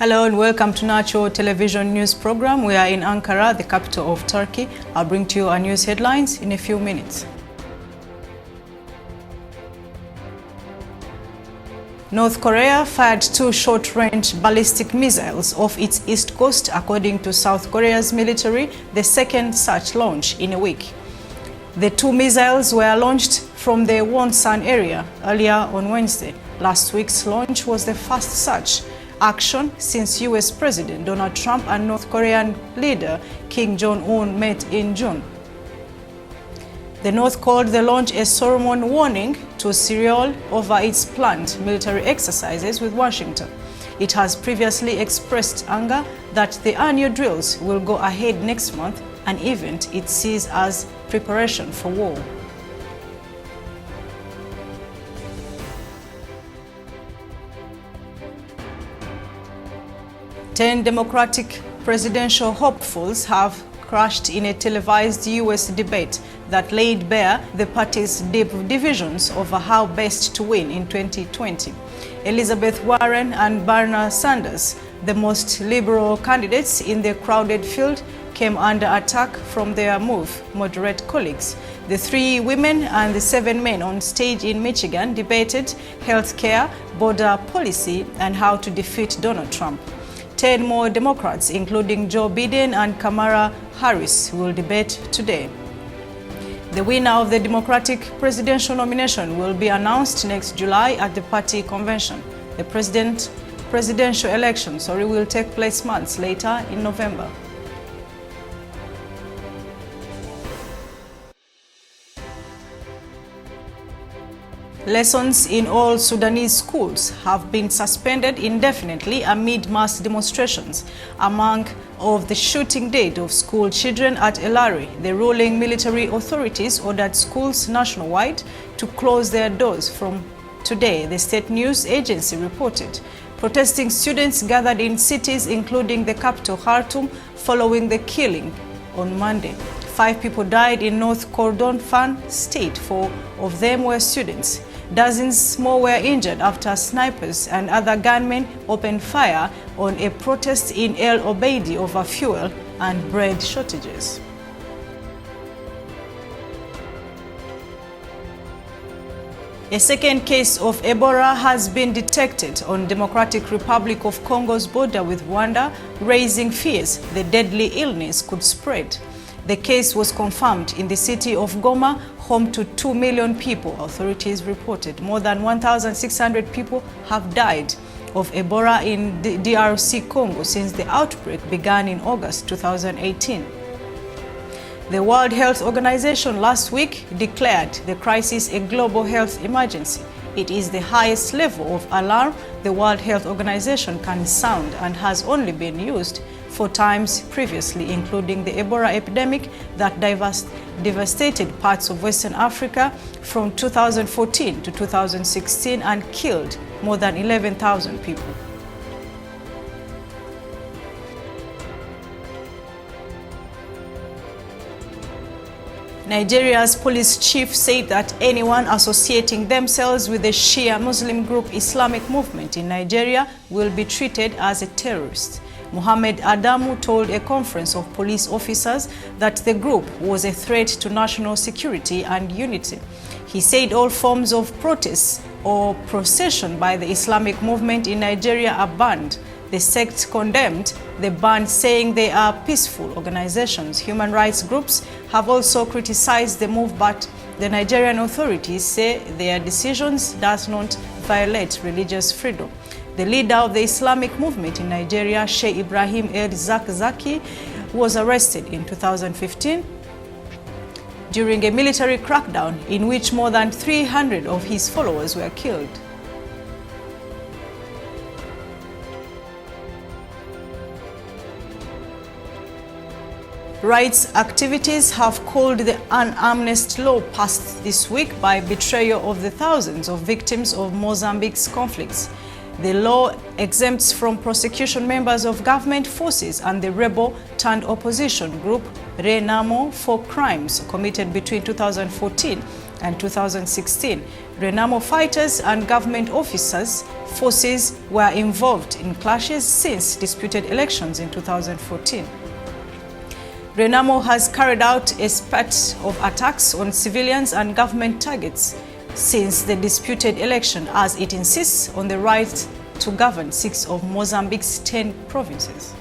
Hello and welcome to Nacho Television News Program. We are in Ankara, the capital of Turkey. I'll bring to you our news headlines in a few minutes. North Korea fired 2 short-range ballistic missiles off its east coast, according to South Korea's military, the second such launch in a week. The 2 missiles were launched from the Wonsan area earlier on Wednesday. Last week's launch was the first such action since US President Donald Trump and North Korean leader Kim Jong-un met in June. The North called the launch a Solomon warning to Seoul over its planned military exercises with Washington. It has previously expressed anger that the annual drills will go ahead next month, an event it sees as preparation for war. Ten Democratic presidential hopefuls have crashed in a televised US debate that laid bare the party's deep divisions over how best to win in 2020. Elizabeth Warren and Bernie Sanders, the most liberal candidates in the crowded field, came under attack from their moderate colleagues. The 3 women and the 7 men on stage in Michigan debated health care, border policy, and how to defeat Donald Trump. 10 more Democrats, including Joe Biden and Kamala Harris, will debate today. The winner of the Democratic presidential nomination will be announced next July at the party convention. The presidential election will take place months later in November. Lessons in all Sudanese schools have been suspended indefinitely amid mass demonstrations. Among the shooting dead of school children at Elari, the ruling military authorities ordered schools nationwide to close their doors from today, the state news agency reported. Protesting students gathered in cities including the capital Khartoum following the killing on Monday. 5 people died in North Kordofan state. 4 of them were students. Dozens more were injured after snipers and other gunmen opened fire on a protest in El Obeidi over fuel and bread shortages. A second case of Ebola has been detected on Democratic Republic of Congo's border with Rwanda, raising fears the deadly illness could spread. The case was confirmed in the city of Goma, home to 2 million people, authorities reported. More than 1,600 people have died of Ebola in the DRC Congo since the outbreak began in August 2018. The World Health Organization last week declared the crisis a global health emergency. It is the highest level of alarm the World Health Organization can sound and has only been used 4 times previously, including the Ebola epidemic that devastated parts of Western Africa from 2014 to 2016 and killed more than 11,000 people. Nigeria's police chief said that anyone associating themselves with the Shia Muslim group Islamic Movement in Nigeria will be treated as a terrorist. Mohammed Adamu told a conference of police officers that the group was a threat to national security and unity. He said all forms of protest or procession by the Islamic movement in Nigeria are banned. The sect condemned the ban, saying they are peaceful organizations. Human rights groups have also criticized the move, but the Nigerian authorities say their decisions does not violate religious freedom. The leader of the Islamic movement in Nigeria, Sheikh Ibrahim El-Zakzaki, was arrested in 2015 during a military crackdown in which more than 300 of his followers were killed. Rights activities have called the un-amnesty law passed this week by betrayal of the thousands of victims of Mozambique's conflicts. The law exempts from prosecution members of government forces and the rebel-turned-opposition group Renamo for crimes committed between 2014 and 2016. Renamo fighters and government forces were involved in clashes since disputed elections in 2014. Renamo has carried out a spate of attacks on civilians and government targets since the disputed election, as it insists on the right to govern 6 of Mozambique's 10 provinces.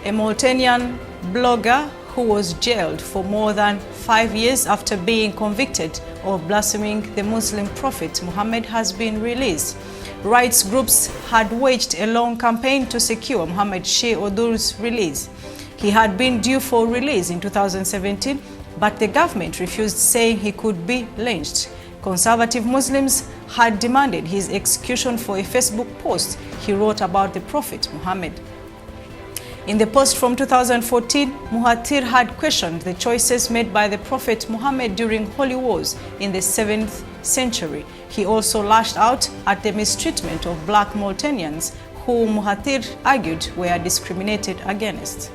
A Mauritanian blogger who was jailed for more than 5 years after being convicted of blaspheming the Muslim prophet Muhammad has been released. Rights groups had waged a long campaign to secure Mohamed Sheikh Oudur's release. He had been due for release in 2017, but the government refused, saying he could be lynched. Conservative Muslims had demanded his execution for a Facebook post he wrote about the Prophet Muhammad. In the post from 2014, Muhatir had questioned the choices made by the Prophet Muhammad during holy wars in the 7th century. He also lashed out at the mistreatment of black Mauritanians, who Muhatir argued were discriminated against.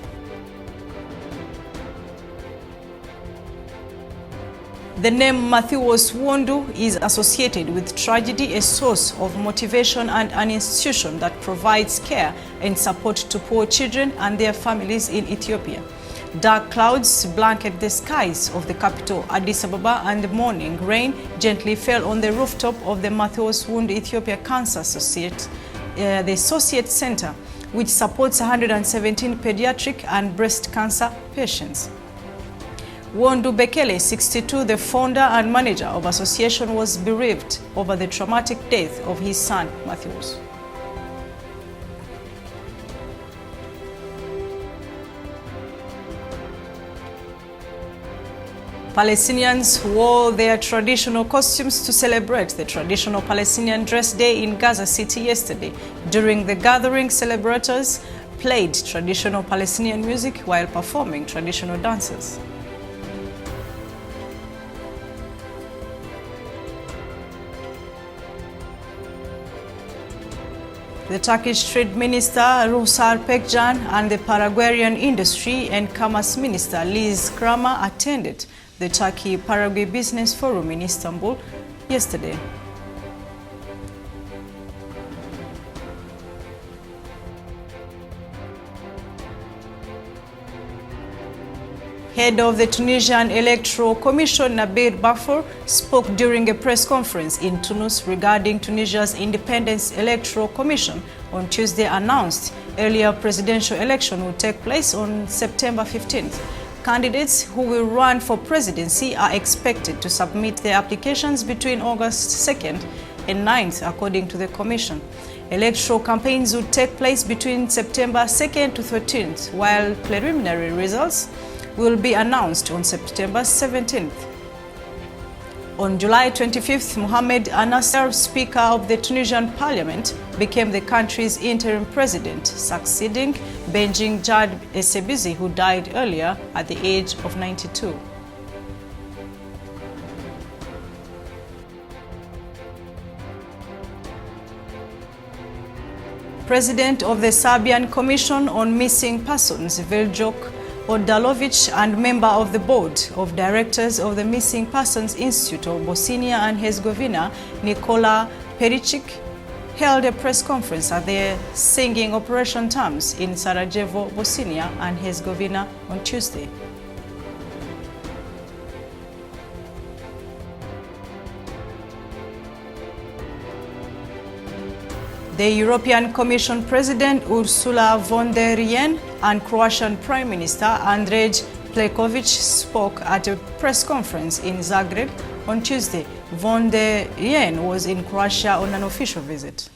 The name Mathios Wundu is associated with tragedy, a source of motivation and an institution that provides care and support to poor children and their families in Ethiopia. Dark clouds blanketed the skies of the capital, Addis Ababa, and the morning rain gently fell on the rooftop of the Mathios Wundu Ethiopia Cancer the Associate Center, which supports 117 pediatric and breast cancer patients. Wundu Bekele, 62, the founder and manager of the association, was bereaved over the traumatic death of his son, Mathios. Palestinians wore their traditional costumes to celebrate the traditional Palestinian Dress Day in Gaza City yesterday. During the gathering, celebrators played traditional Palestinian music while performing traditional dances. The Turkish Trade Minister Rusar Pekcan and the Paraguayan Industry and Commerce Minister Liz Kramer attended the Turkey-Paraguay Business Forum in Istanbul yesterday. Head of the Tunisian Electoral Commission, Nabir Bafour, spoke during a press conference in Tunis regarding Tunisia's Independent Electoral Commission on Tuesday. Announced earlier presidential election will take place on September 15th. Candidates who will run for presidency are expected to submit their applications between August 2nd and 9th, according to the Commission. Electoral campaigns will take place between September 2nd to 13th, while preliminary results will be announced on September 17th. On July 25th, Mohamed Annasser, Speaker of the Tunisian Parliament, became the country's interim president, succeeding Benjin Jad Essebsi, who died earlier at the age of 92. President of the Serbian Commission on Missing Persons, Veljko Odalovic, and member of the board of directors of the Missing Persons Institute of Bosnia and Herzegovina, Nikola Pericic, held a press conference at the Singing Operation Terms in Sarajevo, Bosnia and Herzegovina on Tuesday. The European Commission President Ursula von der Leyen and Croatian Prime Minister Andrej Plenković spoke at a press conference in Zagreb on Tuesday. Von der Leyen was in Croatia on an official visit.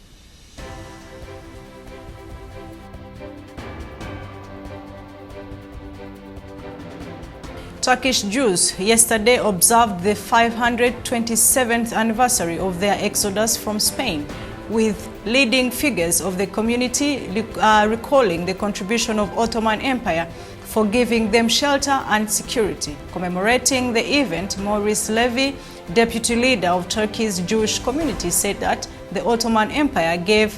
Turkish Jews yesterday observed the 527th anniversary of their exodus from Spain, with leading figures of the community recalling the contribution of Ottoman Empire for giving them shelter and security. Commemorating the event, Maurice Levy, deputy leader of Turkey's Jewish community, said that the Ottoman Empire gave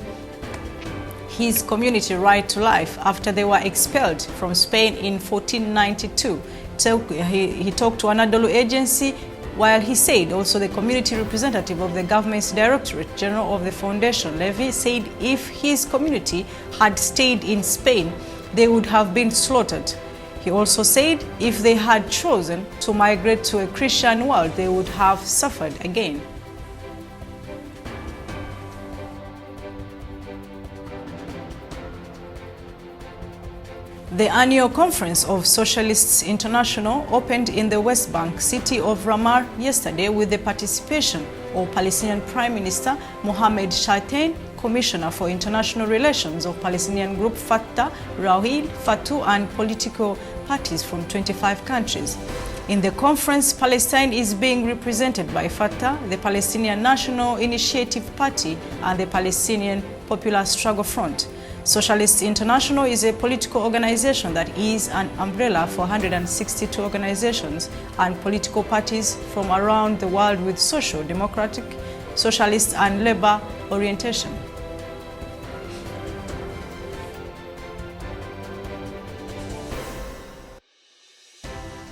his community right to life after they were expelled from Spain in 1492. So he talked to Anadolu Agency, while he said also the community representative of the government's Directorate General of the Foundation, Levy, said if his community had stayed in Spain, they would have been slaughtered. He also said if they had chosen to migrate to a Christian world, they would have suffered again. The annual conference of Socialists International opened in the West Bank city of Ramah yesterday with the participation of Palestinian Prime Minister Mohammed Shaitan, Commissioner for International Relations of Palestinian group Fatah, Rawil Fatou, and political parties from 25 countries. In the conference, Palestine is being represented by Fatah, the Palestinian National Initiative Party, and the Palestinian Popular Struggle Front. Socialists International is a political organization that is an umbrella for 162 organizations and political parties from around the world with social, democratic, socialist, and labor orientation.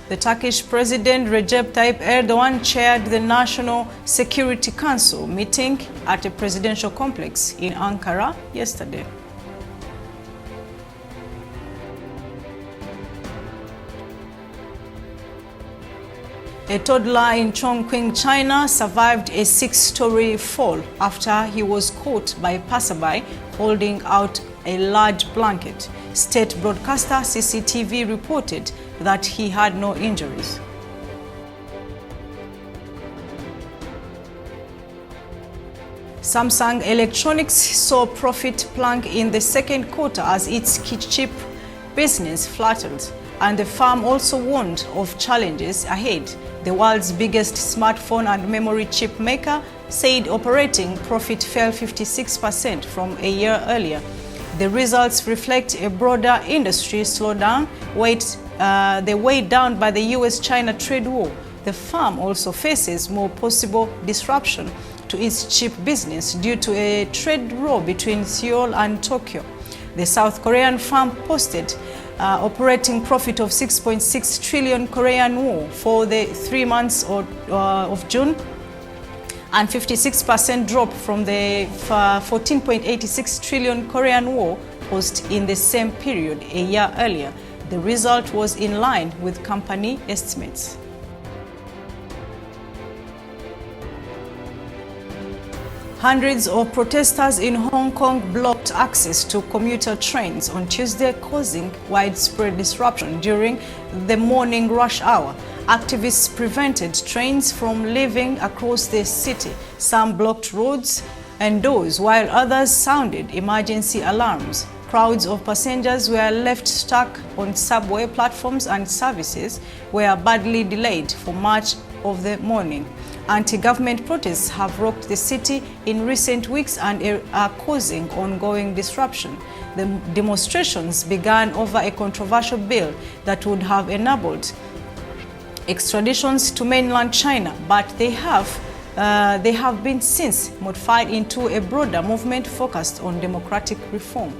The Turkish President Recep Tayyip Erdogan chaired the National Security Council meeting at a presidential complex in Ankara yesterday. A toddler in Chongqing, China survived a 6-story fall after he was caught by a passerby holding out a large blanket. State broadcaster CCTV reported that he had no injuries. Samsung Electronics saw profit plunge in the second quarter as its chip business flattened, and the firm also warned of challenges ahead. The world's biggest smartphone and memory chip maker said operating profit fell 56% from a year earlier. The results reflect a broader industry slowdown, weighed down by the US-China trade war. The firm also faces more possible disruption to its chip business due to a trade war between Seoul and Tokyo. The South Korean firm posted operating profit of 6.6 trillion Korean won for the 3 months of June, and 56% drop from the 14.86 trillion Korean won posted in the same period a year earlier. The result was in line with company estimates. Hundreds of protesters in Hong Kong blocked access to commuter trains on Tuesday, causing widespread disruption during the morning rush hour. Activists prevented trains from leaving across the city. Some blocked roads and doors, while others sounded emergency alarms. Crowds of passengers were left stuck on subway platforms, and services were badly delayed for much of the morning. Anti-government protests have rocked the city in recent weeks and are causing ongoing disruption. The demonstrations began over a controversial bill that would have enabled extraditions to mainland China, but they have been since modified into a broader movement focused on democratic reform.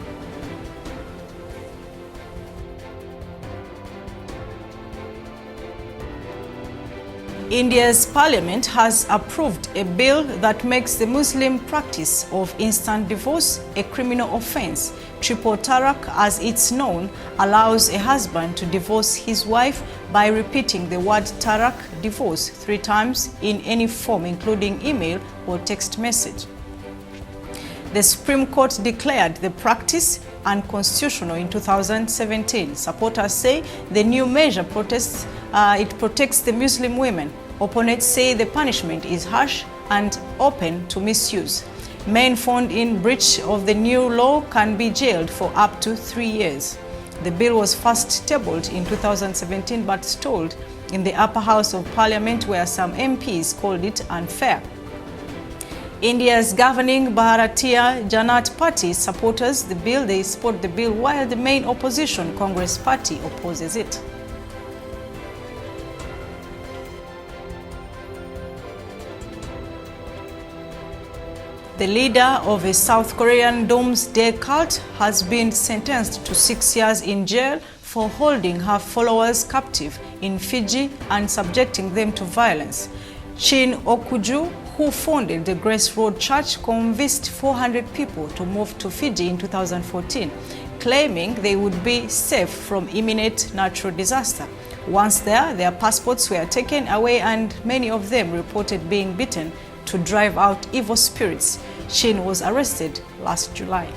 India's parliament has approved a bill that makes the Muslim practice of instant divorce a criminal offense. Triple talaq, as it's known, allows a husband to divorce his wife by repeating the word talaq, divorce, 3 times in any form, including email or text message. The Supreme Court declared the practice unconstitutional in 2017. Supporters say the new measure protects the Muslim women. Opponents say the punishment is harsh and open to misuse. Men found in breach of the new law can be jailed for up to 3 years. The bill was first tabled in 2017 but stalled in the upper house of parliament, where some MPs called it unfair. India's governing Bharatiya Janata Party supporters the bill. They support the bill, while the main opposition Congress Party opposes it. The leader of a South Korean doomsday cult has been sentenced to 6 years in jail for holding her followers captive in Fiji and subjecting them to violence. Chin Okuju, who founded the Grace Road Church, convinced 400 people to move to Fiji in 2014, claiming they would be safe from imminent natural disaster. Once there, their passports were taken away and many of them reported being beaten to drive out evil spirits. Chin was arrested last July.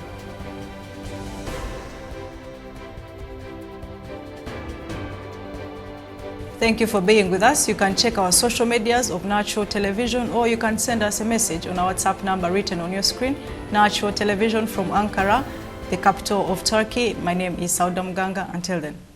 Thank you for being with us. You can check our social medias of Natural Television, or you can send us a message on our WhatsApp number written on your screen. Natural Television from Ankara, the capital of Turkey. My name is Sauda Mganga. Until then.